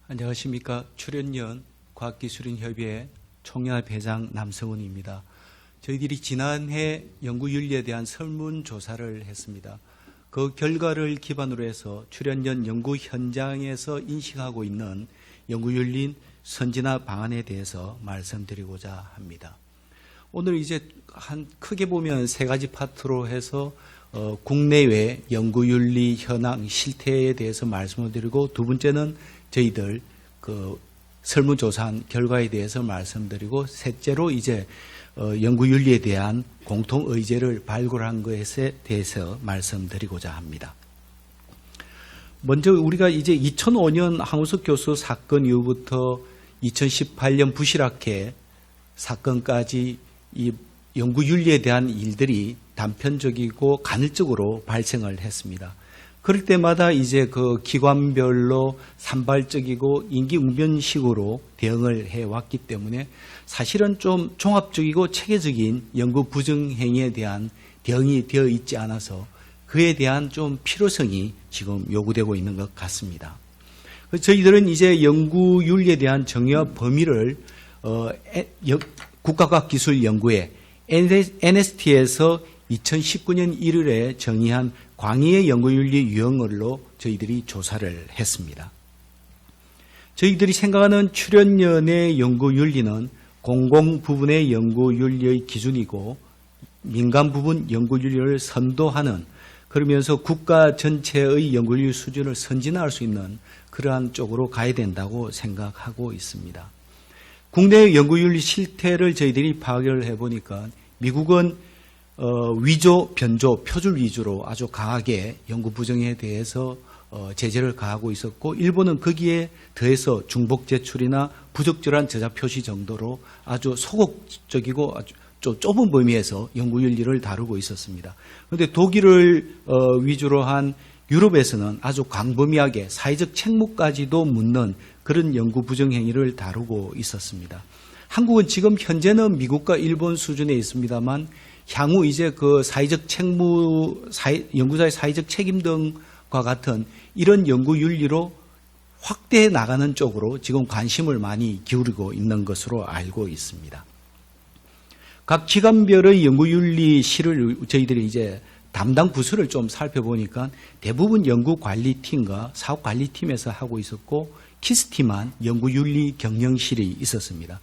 안녕하십니까. 출연연 과학기술인협의회 총연합회장 남성훈입니다. 저희들이 지난해 연구윤리에 대한 설문조사를 했습니다. 그 결과를 기반으로 해서 출연연 연구 현장에서 인식하고 있는 연구윤리 선진화 방안에 대해서 말씀드리고자 합니다. 오늘 이제 크게 보면 세 가지 파트로 해서 국내외 연구윤리 현황 실태에 대해서 말씀을 드리고, 두 번째는 저희들 그 설문조사한 결과에 대해서 말씀드리고, 셋째로 이제 연구윤리에 대한 공통 의제를 발굴한 것에 대해서 말씀드리고자 합니다. 먼저 우리가 이제 2005년 황우석 교수 사건 이후부터 2018년 부실학회 사건까지 이 연구윤리에 대한 일들이 단편적이고 간헐적으로 발생을 했습니다. 그럴 때마다 이제 그 기관별로 산발적이고 임기응변식으로 대응을 해왔기 때문에 사실은 좀 종합적이고 체계적인 연구 부정행위에 대한 대응이 되어 있지 않아서 그에 대한 좀 필요성이 지금 요구되고 있는 것 같습니다. 저희들은 이제 연구윤리에 대한 정의와 범위를 국가과학기술연구회 NST에서 2019년 1월에 정의한 광의의 연구윤리 유형으로 저희들이 조사를 했습니다. 저희들이 생각하는 출연연의 연구윤리는 공공 부분의 연구윤리의 기준이고, 민간 부분 연구윤리를 선도하는, 그러면서 국가 전체의 연구윤리 수준을 선진화할 수 있는 그러한 쪽으로 가야 된다고 생각하고 있습니다. 국내 연구윤리 실태를 저희들이 파악을 해보니까 미국은 위조, 변조, 표절 위주로 아주 강하게 연구 부정에 대해서 제재를 가하고 있었고, 일본은 거기에 더해서 중복 제출이나 부적절한 저자 표시 정도로 아주 소극적이고 아주 좀 좁은 범위에서 연구윤리를 다루고 있었습니다. 그런데 독일을 위주로 한 유럽에서는 아주 광범위하게 사회적 책무까지도 묻는 그런 연구 부정 행위를 다루고 있었습니다. 한국은 지금 현재는 미국과 일본 수준에 있습니다만, 향후 이제 그 사회적 책무, 연구자의 사회적 책임 등과 같은 이런 연구윤리로 확대해 나가는 쪽으로 지금 관심을 많이 기울이고 있는 것으로 알고 있습니다. 각 기관별의 연구윤리 실을 저희들이 이제 담당 부서를 좀 살펴보니까 대부분 연구관리팀과 사업관리팀에서 하고 있었고, 키스팀만 연구윤리 경영실이 있었습니다.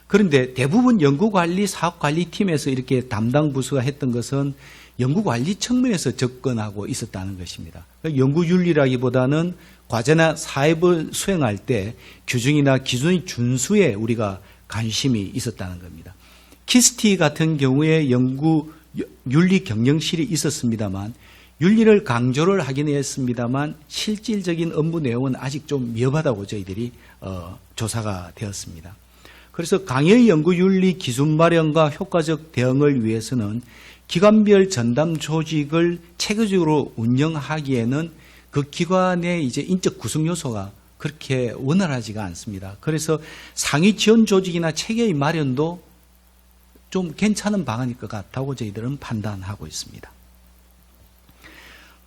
그런데 대부분 연구관리 사업관리팀에서 이렇게 담당 부서가 했던 것은 연구관리 측면에서 접근하고 있었다는 것입니다. 연구윤리라기보다는 과제나 사업을 수행할 때 규정이나 기준의 준수에 우리가 관심이 있었다는 겁니다. 키스티 같은 경우에 연구윤리 경영실이 있었습니다만, 윤리를 강조를 하긴 했습니다만 실질적인 업무 내용은 아직 좀 미흡하다고 저희들이 조사가 되었습니다. 그래서 강의 연구윤리 기준 마련과 효과적 대응을 위해서는 기관별 전담 조직을 체계적으로 운영하기에는 그 기관의 이제 인적 구성 요소가 그렇게 원활하지가 않습니다. 그래서 상위 지원 조직이나 체계의 마련도 좀 괜찮은 방안일 것 같다고 저희들은 판단하고 있습니다.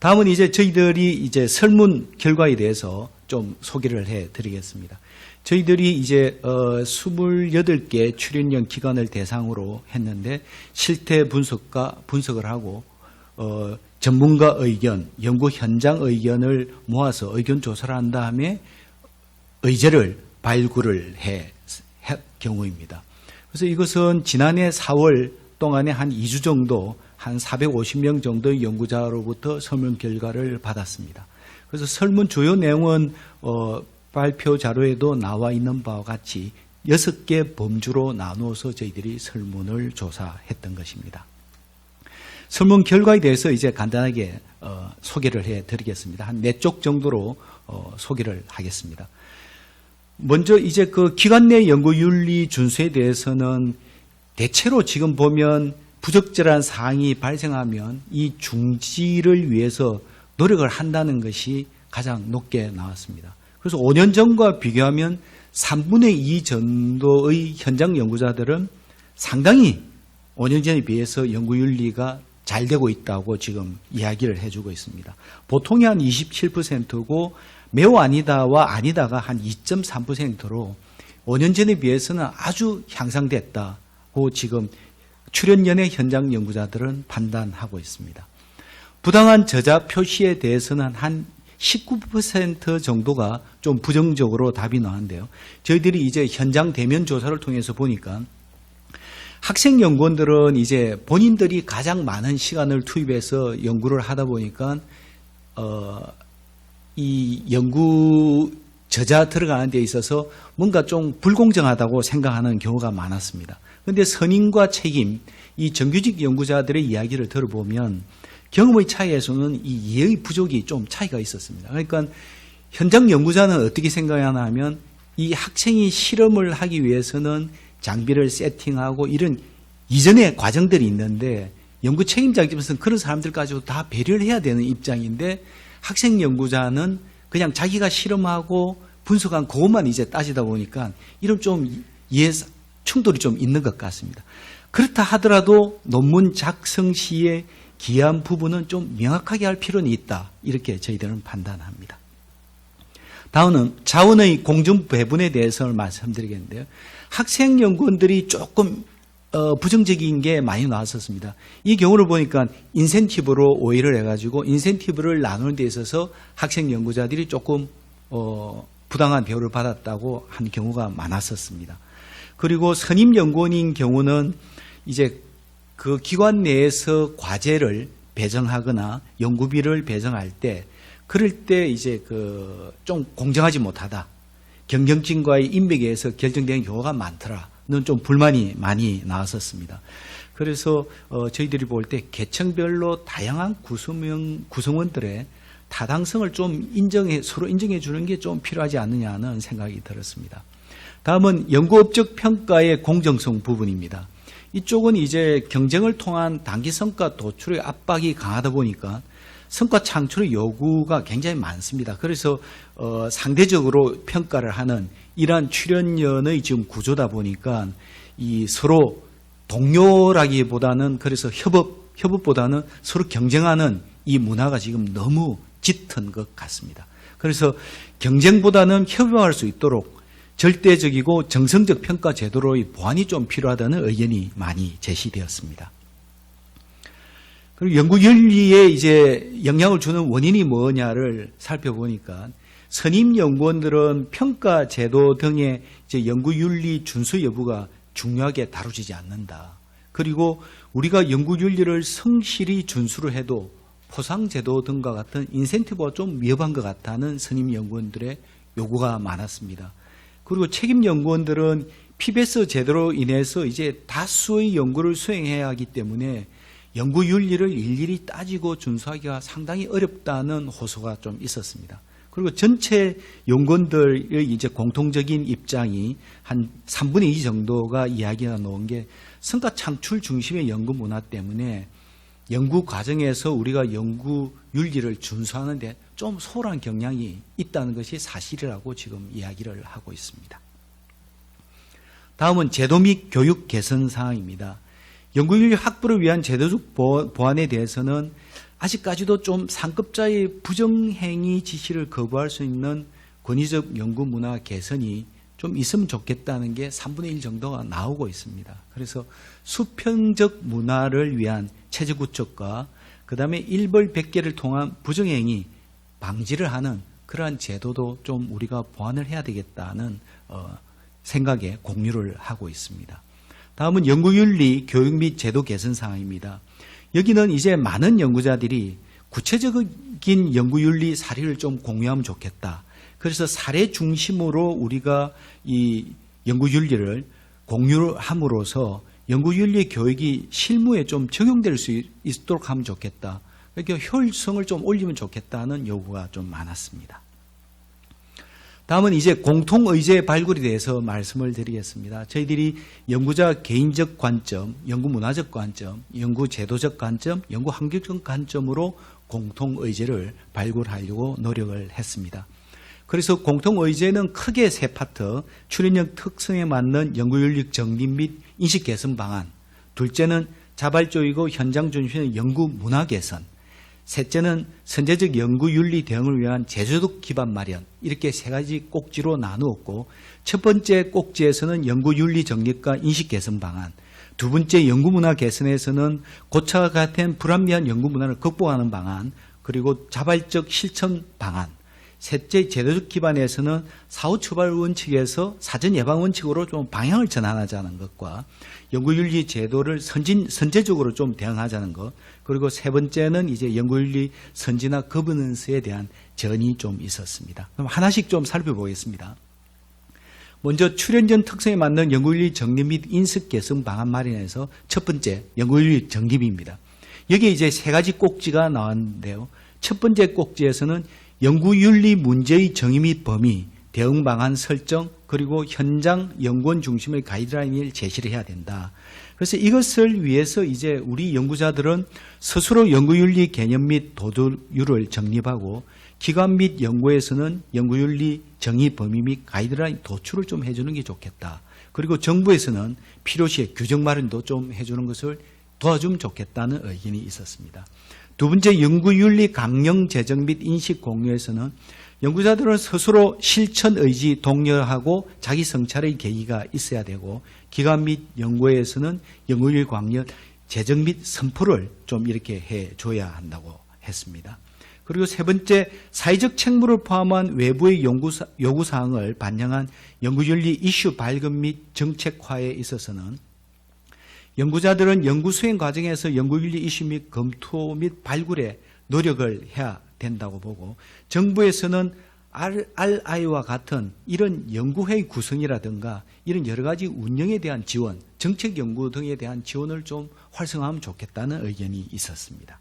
다음은 이제 저희들이 이제 설문 결과에 대해서 좀 소개를 해 드리겠습니다. 저희들이 이제 28개 출연연 기관을 대상으로 했는데, 실태 분석을 하고 전문가 의견, 연구 현장 의견을 모아서 의견 조사를 한 다음에 의제를 발굴을 해 경우입니다. 그래서 이것은 지난해 4월 동안에 한 2주 정도 한 450명 정도의 연구자로부터 설문 결과를 받았습니다. 그래서 설문 주요 내용은 발표 자료에도 나와 있는 바와 같이 6개 범주로 나누어서 저희들이 설문을 조사했던 것입니다. 설문 결과에 대해서 이제 간단하게 소개를 해드리겠습니다. 한 4쪽 정도로 소개를 하겠습니다. 먼저 이제 그 기관 내 연구윤리 준수에 대해서는 대체로 지금 보면 부적절한 사항이 발생하면 이 중지를 위해서 노력을 한다는 것이 가장 높게 나왔습니다. 그래서 5년 전과 비교하면 3분의 2 정도의 현장 연구자들은 상당히 5년 전에 비해서 연구윤리가 잘 되고 있다고 지금 이야기를 해주고 있습니다. 보통이 한 27%고 매우 아니다와 아니다가 한 2.3%로 5년 전에 비해서는 아주 향상됐다고 지금 출연연의 현장 연구자들은 판단하고 있습니다. 부당한 저자 표시에 대해서는 한 19% 정도가 좀 부정적으로 답이 나왔는데요. 저희들이 이제 현장 대면 조사를 통해서 보니까 학생 연구원들은 이제 본인들이 가장 많은 시간을 투입해서 연구를 하다 보니까 이 연구 저자 들어가는 데 있어서 뭔가 좀 불공정하다고 생각하는 경우가 많았습니다. 그런데 선임과 책임, 이 정규직 연구자들의 이야기를 들어보면 경험의 차이에서는 이 이해의 부족이 좀 차이가 있었습니다. 그러니까 현장 연구자는 어떻게 생각하나 하면 이 학생이 실험을 하기 위해서는 장비를 세팅하고 이런 이전의 과정들이 있는데 연구 책임자 입장에서는 그런 사람들 가지고 다 배려를 해야 되는 입장인데 학생 연구자는 그냥 자기가 실험하고 분석한 그것만 이제 따지다 보니까 이런 좀 이해 충돌이 좀 있는 것 같습니다. 그렇다 하더라도 논문 작성 시에 기여한 부분은 좀 명확하게 할 필요는 있다. 이렇게 저희들은 판단합니다. 다음은 자원의 공정 배분에 대해서 말씀드리겠는데요. 학생 연구원들이 조금 부정적인 게 많이 나왔었습니다. 이 경우를 보니까 인센티브로 오해를 해가지고 인센티브를 나누는 데 있어서 학생 연구자들이 조금 부당한 대우를 받았다고 한 경우가 많았었습니다. 그리고 선임 연구원인 경우는 이제 그 기관 내에서 과제를 배정하거나 연구비를 배정할 때 그럴 때 이제 좀 공정하지 못하다. 경영진과의 인맥에 의해서 결정된 경우가 많더라는 좀 불만이 많이 나왔었습니다. 그래서 저희들이 볼 때 계층별로 다양한 구성원들의 타당성을 좀 서로 인정해 주는 게 좀 필요하지 않느냐는 생각이 들었습니다. 다음은 연구업적 평가의 공정성 부분입니다. 이쪽은 이제 경쟁을 통한 단기 성과 도출의 압박이 강하다 보니까 성과 창출의 요구가 굉장히 많습니다. 그래서 상대적으로 평가를 하는 이러한 출연연의 지금 구조다 보니까 이 서로 동료라기보다는 그래서 협업보다는 서로 경쟁하는 이 문화가 지금 너무 짙은 것 같습니다. 그래서 경쟁보다는 협업할 수 있도록 절대적이고 정성적 평가 제도로의 보완이 좀 필요하다는 의견이 많이 제시되었습니다. 그리고 연구 윤리에 이제 영향을 주는 원인이 뭐냐를 살펴보니까 선임 연구원들은 평가 제도 등의 이제 연구 윤리 준수 여부가 중요하게 다루어지지 않는다. 그리고 우리가 연구 윤리를 성실히 준수를 해도 포상 제도 등과 같은 인센티브가 좀 위험한 것 같다는 선임 연구원들의 요구가 많았습니다. 그리고 책임 연구원들은 PBS 제도로 인해서 이제 다수의 연구를 수행해야 하기 때문에 연구 윤리를 일일이 따지고 준수하기가 상당히 어렵다는 호소가 좀 있었습니다. 그리고 전체 연구원들의 이제 공통적인 입장이 한 3분의 2 정도가 이야기가 나온 게 성과 창출 중심의 연구 문화 때문에 연구 과정에서 우리가 연구 윤리를 준수하는데 좀 소홀한 경향이 있다는 것이 사실이라고 지금 이야기를 하고 있습니다. 다음은 제도 및 교육 개선 사항입니다. 연구윤리 확보를 위한 제도적 보완에 대해서는 아직까지도 좀 상급자의 부정행위 지시를 거부할 수 있는 권위적 연구 문화 개선이 좀 있으면 좋겠다는 게 3분의 1 정도가 나오고 있습니다. 그래서 수평적 문화를 위한 체제 구축과 그다음에 일벌백계를 통한 부정행위 방지를 하는 그러한 제도도 좀 우리가 보완을 해야 되겠다는 생각에 공유를 하고 있습니다. 다음은 연구윤리 교육 및 제도 개선 사항입니다. 여기는 이제 많은 연구자들이 구체적인 연구윤리 사례를 좀 공유하면 좋겠다. 그래서 사례 중심으로 우리가 이 연구윤리를 공유함으로써 연구윤리 교육이 실무에 좀 적용될 수 있도록 하면 좋겠다. 그러니까 효율성을 좀 올리면 좋겠다는 요구가 좀 많았습니다. 다음은 이제 공통의제 발굴에 대해서 말씀을 드리겠습니다. 저희들이 연구자 개인적 관점, 연구 문화적 관점, 연구 제도적 관점, 연구 환경적 관점으로 공통의제를 발굴하려고 노력을 했습니다. 그래서 공통의제는 크게 세 파트, 출연력 특성에 맞는 연구윤리 정립 및 인식 개선 방안, 둘째는 자발적이고 현장 중심의 연구 문화 개선, 셋째는 선제적 연구 윤리 대응을 위한 제도적 기반 마련, 이렇게 세 가지 꼭지로 나누었고, 첫 번째 꼭지에서는 연구 윤리 정립과 인식 개선 방안, 두 번째 연구 문화 개선에서는 고차가 같은 불합리한 연구 문화를 극복하는 방안, 그리고 자발적 실천 방안, 셋째 제도적 기반에서는 사후 처벌 원칙에서 사전 예방 원칙으로 좀 방향을 전환하자는 것과 연구윤리 제도를 선제적으로 좀 대응하자는 것, 그리고 세 번째는 이제 연구윤리 선진화 거버넌스에 대한 전이 좀 있었습니다. 그럼 하나씩 좀 살펴보겠습니다. 먼저 출연전 특성에 맞는 연구윤리 정립 및 인식 개선 방안 마련에서 첫 번째 연구윤리 정립입니다. 여기에 이제 세 가지 꼭지가 나왔는데요. 첫 번째 꼭지에서는 연구윤리 문제의 정의 및 범위, 대응 방안 설정, 그리고 현장 연구원 중심의 가이드라인을 제시를 해야 된다. 그래서 이것을 위해서 이제 우리 연구자들은 스스로 연구윤리 개념 및 도덕률을 정립하고, 기관 및 연구에서는 연구윤리 정의 범위 및 가이드라인 도출을 좀 해주는 게 좋겠다. 그리고 정부에서는 필요시에 규정 마련도 좀 해주는 것을 도와주면 좋겠다는 의견이 있었습니다. 두 번째, 연구윤리 강령 제정 및 인식 공유에서는 연구자들은 스스로 실천 의지 독려하고 자기 성찰의 계기가 있어야 되고, 기관 및 연구에서는 연구윤리 강령 제정 및 선포를 좀 이렇게 해줘야 한다고 했습니다. 그리고 세 번째, 사회적 책무를 포함한 외부의 요구사항을 반영한 연구윤리 이슈 발견 및 정책화에 있어서는 연구자들은 연구 수행 과정에서 연구윤리 이슈 및 검토 및 발굴에 노력을 해야 된다고 보고, 정부에서는 RI와 같은 이런 연구회의 구성이라든가 이런 여러 가지 운영에 대한 지원, 정책 연구 등에 대한 지원을 좀 활성화하면 좋겠다는 의견이 있었습니다.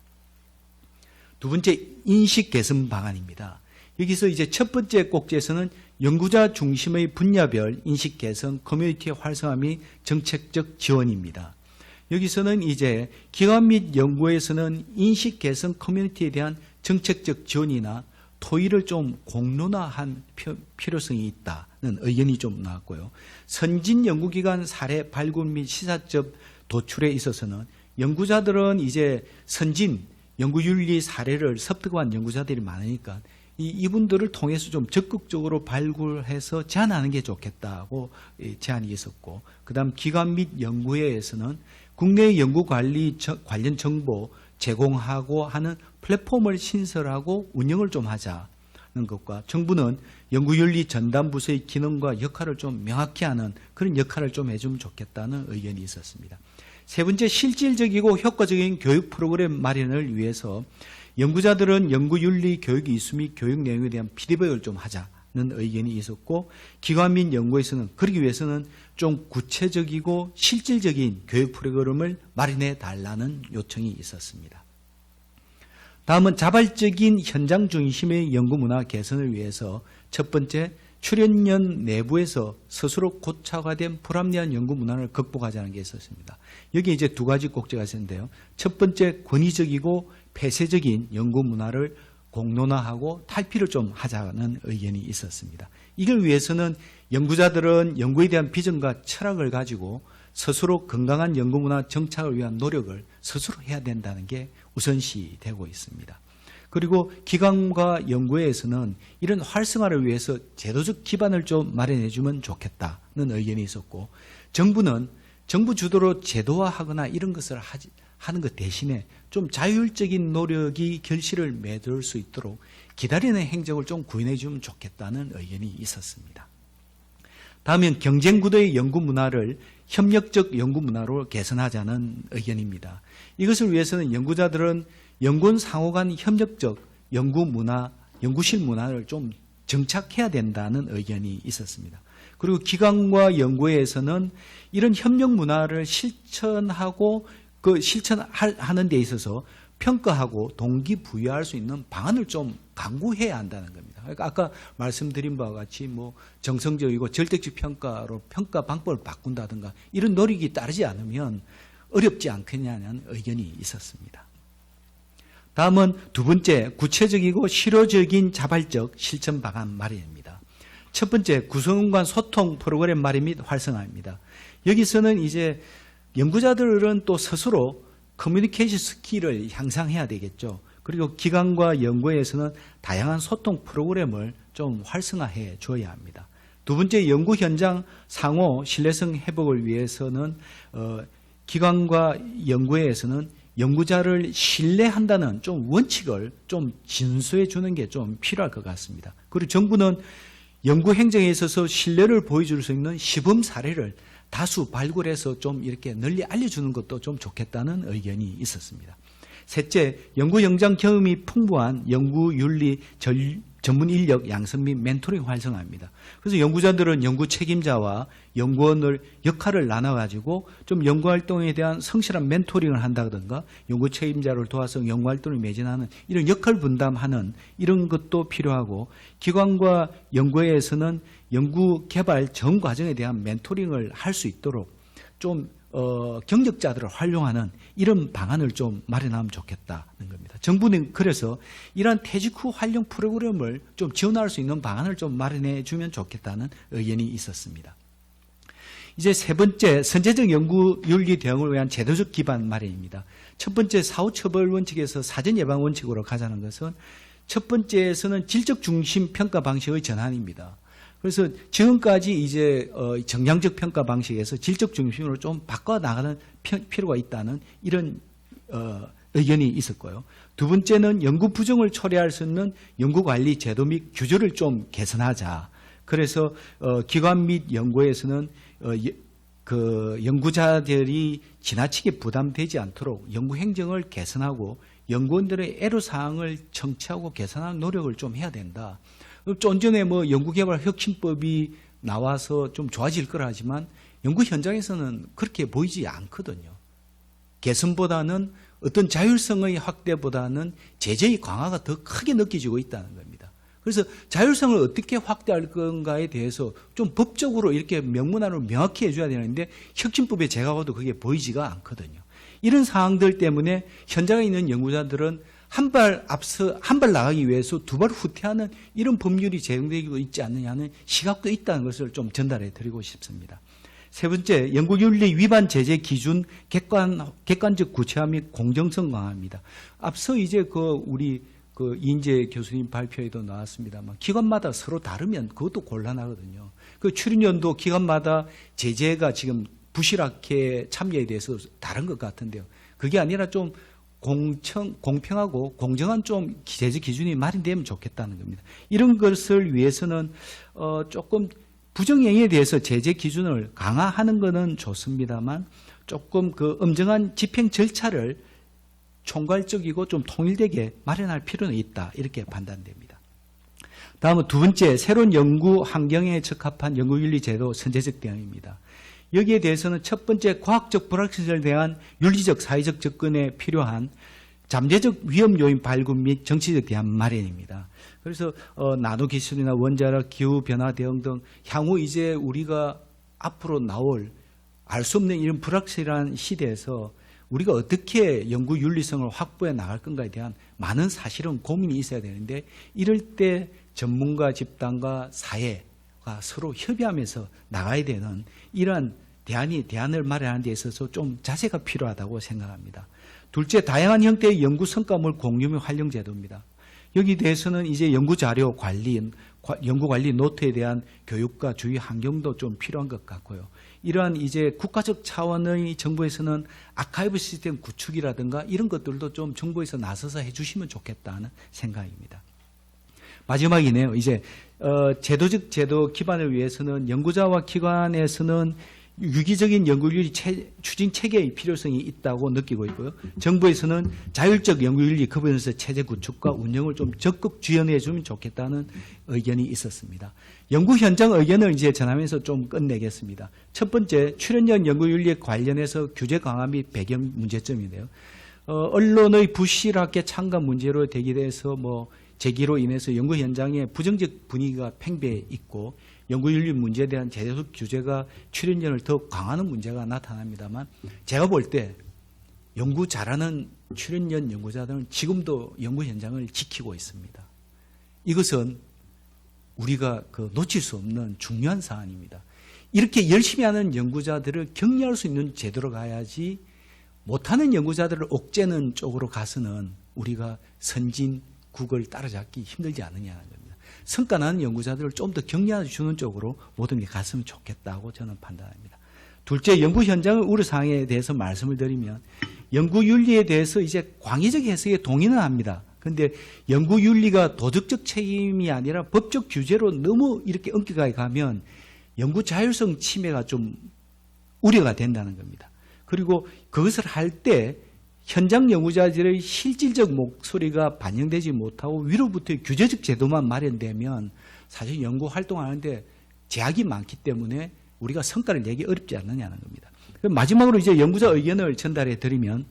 두 번째, 인식 개선 방안입니다. 여기서 이제 첫 번째 꼭지에서는 연구자 중심의 분야별 인식 개선, 커뮤니티의 활성화 및 정책적 지원입니다. 여기서는 이제 기관 및 연구에서는 인식 개선 커뮤니티에 대한 정책적 지원이나 토의를 좀 공론화한 필요성이 있다는 의견이 좀 나왔고요. 선진 연구기관 사례 발굴 및 시사적 도출에 있어서는 연구자들은 이제 선진 연구윤리 사례를 습득한 연구자들이 많으니까 이분들을 통해서 좀 적극적으로 발굴해서 제안하는 게 좋겠다고 제안이 있었고, 그다음 기관 및 연구회에서는 국내 연구 관리 관련 정보 제공하고 하는 플랫폼을 신설하고 운영을 좀 하자는 것과, 정부는 연구윤리 전담부서의 기능과 역할을 좀 명확히 하는 그런 역할을 좀 해주면 좋겠다는 의견이 있었습니다. 세 번째, 실질적이고 효과적인 교육 프로그램 마련을 위해서 연구자들은 연구윤리 교육이 이수 및 교육 내용에 대한 피드백을 좀 하자는 의견이 있었고, 기관 및 연구에서는 그러기 위해서는 좀 구체적이고 실질적인 교육 프로그램을 마련해 달라는 요청이 있었습니다. 다음은 자발적인 현장 중심의 연구 문화 개선을 위해서 첫 번째, 출연연 내부에서 스스로 고착화된 불합리한 연구 문화를 극복하자는 게 있었습니다. 여기 이제 두 가지 꼭지가 있었는데요. 첫 번째, 권위적이고 폐쇄적인 연구 문화를 공론화하고 탈피를 좀 하자는 의견이 있었습니다. 이걸 위해서는 연구자들은 연구에 대한 비전과 철학을 가지고 스스로 건강한 연구 문화 정착을 위한 노력을 스스로 해야 된다는 게 우선시되고 있습니다. 그리고 기관과 연구회에서는 이런 활성화를 위해서 제도적 기반을 좀 마련해 주면 좋겠다는 의견이 있었고, 정부는 정부 주도로 제도화하거나 이런 것을 하는 것 대신에 좀 자율적인 노력이 결실을 맺을 수 있도록 기다리는 행정을 좀 구현해 주면 좋겠다는 의견이 있었습니다. 다음은 경쟁구도의 연구 문화를 협력적 연구 문화로 개선하자는 의견입니다. 이것을 위해서는 연구자들은 연구원 상호 간 협력적 연구 문화, 연구실 문화를 좀 정착해야 된다는 의견이 있었습니다. 그리고 기관과 연구회에서는 이런 협력 문화를 실천하고 그 실천하는 데 있어서 평가하고 동기부여할 수 있는 방안을 좀 강구해야 한다는 겁니다. 그러니까 아까 말씀드린 바와 같이 뭐 정성적이고 절대적 평가로 평가 방법을 바꾼다든가 이런 노력이 따르지 않으면 어렵지 않겠냐는 의견이 있었습니다. 다음은 두 번째, 구체적이고 실효적인 자발적 실천 방안 마련입니다. 첫 번째, 구성원 간 소통 프로그램 마련 및 활성화입니다. 여기서는 이제 연구자들은 또 스스로 커뮤니케이션 스킬을 향상해야 되겠죠. 그리고 기관과 연구에서는 다양한 소통 프로그램을 좀 활성화해 줘야 합니다. 두 번째, 연구 현장 상호 신뢰성 회복을 위해서는 기관과 연구에서는 연구자를 신뢰한다는 좀 원칙을 좀 진수해 주는 게 좀 필요할 것 같습니다. 그리고 정부는 연구 행정에 있어서 신뢰를 보여줄 수 있는 시범 사례를 다수 발굴해서 좀 이렇게 널리 알려주는 것도 좀 좋겠다는 의견이 있었습니다. 셋째, 연구 현장 경험이 풍부한 연구윤리 전문 인력 양성 및 멘토링 활성화입니다. 그래서 연구자들은 연구 책임자와 연구원을 역할을 나눠가지고 좀 연구활동에 대한 성실한 멘토링을 한다든가 연구 책임자를 도와서 연구활동을 매진하는 이런 역할 분담하는 이런 것도 필요하고, 기관과 연구회에서는 연구 개발 전 과정에 대한 멘토링을 할 수 있도록 좀 경력자들을 활용하는 이런 방안을 좀 마련하면 좋겠다는 겁니다. 정부는 그래서 이러한 퇴직 후 활용 프로그램을 좀 지원할 수 있는 방안을 좀 마련해 주면 좋겠다는 의견이 있었습니다. 이제 세 번째, 선제적 연구 윤리 대응을 위한 제도적 기반 마련입니다. 첫 번째, 사후 처벌 원칙에서 사전 예방 원칙으로 가자는 것은 첫 번째에서는 질적 중심 평가 방식의 전환입니다. 그래서 지금까지 이제 정량적 평가 방식에서 질적 중심으로 좀 바꿔 나가는 필요가 있다는 이런 의견이 있었고요. 두 번째는 연구 부정을 초래할 수 있는 연구 관리 제도 및 규제를 좀 개선하자. 그래서 기관 및 연구에서는 그 연구자들이 지나치게 부담되지 않도록 연구 행정을 개선하고 연구원들의 애로사항을 청취하고 개선하는 노력을 좀 해야 된다. 좀 전에 연구개발 혁신법이 나와서 좀 좋아질 거라지만 연구 현장에서는 그렇게 보이지 않거든요. 개선보다는 어떤 자율성의 확대보다는 제재의 강화가 더 크게 느껴지고 있다는 겁니다. 그래서 자율성을 어떻게 확대할 건가에 대해서 좀 법적으로 이렇게 명문화로 명확히 해줘야 되는데 혁신법에 제가 봐도 그게 보이지가 않거든요. 이런 사항들 때문에 현장에 있는 연구자들은 한 발 나가기 위해서 두 발 후퇴하는 이런 법률이 제정되고 있지 않느냐는 시각도 있다는 것을 좀 전달해 드리고 싶습니다. 세 번째, 연구윤리 위반 제재 기준 객관적 구체화 및 공정성 강화입니다. 앞서 이제 우리 이인재 교수님 발표에도 나왔습니다만 기관마다 서로 다르면 그것도 곤란하거든요. 출연연도 기관마다 제재가 지금 부실하게 참여에 대해서 다른 것 같은데요. 그게 아니라 좀 공평하고 공정한 좀 제재 기준이 마련되면 좋겠다는 겁니다. 이런 것을 위해서는 조금 부정행위에 대해서 제재 기준을 강화하는 것은 좋습니다만 조금 그 엄정한 집행 절차를 총괄적이고 좀 통일되게 마련할 필요는 있다, 이렇게 판단됩니다. 다음은 두 번째, 새로운 연구 환경에 적합한 연구윤리 제도 선제적 대응입니다. 여기에 대해서는 첫 번째, 과학적 불확실성에 대한 윤리적 사회적 접근에 필요한 잠재적 위험 요인 발굴 및 정치적 대안 마련입니다. 그래서 나노 기술이나 원자력, 기후 변화 대응 등 향후 이제 우리가 앞으로 나올 알 수 없는 이런 불확실한 시대에서 우리가 어떻게 연구 윤리성을 확보해 나갈 건가에 대한 많은 사실은 고민이 있어야 되는데, 이럴 때 전문가 집단과 사회가 서로 협의하면서 나가야 되는 이러한 대안을 마련하는 데 있어서 좀 자세가 필요하다고 생각합니다. 둘째, 다양한 형태의 연구 성과물 공유 및 활용 제도입니다. 여기 대해서는 이제 연구 자료 관리, 연구 관리 노트에 대한 교육과 주의 환경도 좀 필요한 것 같고요. 이러한 이제 국가적 차원의 정부에서는 아카이브 시스템 구축이라든가 이런 것들도 좀 정부에서 나서서 해주시면 좋겠다는 생각입니다. 마지막이네요. 이제 제도적 제도 기반을 위해서는 연구자와 기관에서는 유기적인 연구윤리 추진 체계의 필요성이 있다고 느끼고 있고요. 정부에서는 자율적 연구윤리 기반에서 체제 구축과 운영을 좀 적극 지원해 주면 좋겠다는 의견이 있었습니다. 연구 현장 의견을 이제 전하면서 좀 끝내겠습니다. 첫 번째, 출연연 연구윤리에 관련해서 규제 강화 및 배경 문제점인데요. 언론의 부실하게 참가 문제로 대기돼서 제기로 인해서 연구 현장에 부정적 분위기가 팽배해 있고, 연구윤리 문제에 대한 제도적 규제가 출연연을 더 강화하는 문제가 나타납니다만, 제가 볼 때 연구 잘하는 출연연 연구자들은 지금도 연구 현장을 지키고 있습니다. 이것은 우리가 놓칠 수 없는 중요한 사안입니다. 이렇게 열심히 하는 연구자들을 격려할 수 있는 제도로 가야지 못하는 연구자들을 옥죄는 쪽으로 가서는 우리가 선진국을 따라잡기 힘들지 않느냐는 겁니다. 성과 나는 연구자들을 좀 더 격려해 주는 쪽으로 모든 게 갔으면 좋겠다고 저는 판단합니다. 둘째, 연구 현장의 우려사항에 대해서 말씀을 드리면 연구윤리에 대해서 이제 광의적 해석에 동의는 합니다. 그런데 연구윤리가 도덕적 책임이 아니라 법적 규제로 너무 이렇게 엄격하게 가면 연구 자율성 침해가 좀 우려가 된다는 겁니다. 그리고 그것을 할 때 현장 연구자들의 실질적 목소리가 반영되지 못하고 위로부터의 규제적 제도만 마련되면 사실 연구 활동하는데 제약이 많기 때문에 우리가 성과를 내기 어렵지 않느냐는 겁니다. 마지막으로 이제 연구자 의견을 전달해 드리면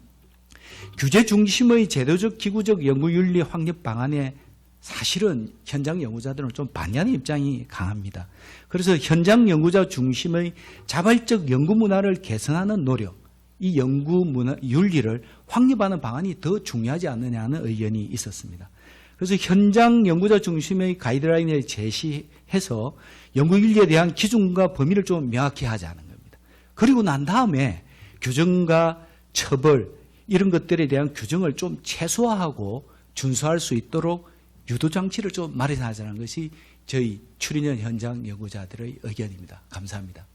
규제 중심의 제도적 기구적 연구윤리 확립 방안에 사실은 현장 연구자들은 좀 반대하는 입장이 강합니다. 그래서 현장 연구자 중심의 자발적 연구 문화를 개선하는 노력, 이 연구 문화 윤리를 확립하는 방안이 더 중요하지 않느냐는 의견이 있었습니다. 그래서 현장 연구자 중심의 가이드라인을 제시해서 연구윤리에 대한 기준과 범위를 좀 명확히 하자는 겁니다. 그리고 난 다음에 규정과 처벌 이런 것들에 대한 규정을 좀 최소화하고 준수할 수 있도록 유도장치를 좀 마련하자는 것이 저희 출인연 현장 연구자들의 의견입니다. 감사합니다.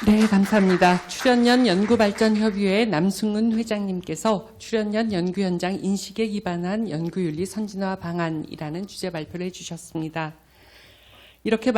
네, 감사합니다. 출연연 연구발전협의회 남승훈 회장님께서 출연연 연구 현장 인식에 기반한 연구윤리 선진화 방안이라는 주제 발표를 해주셨습니다. 이렇게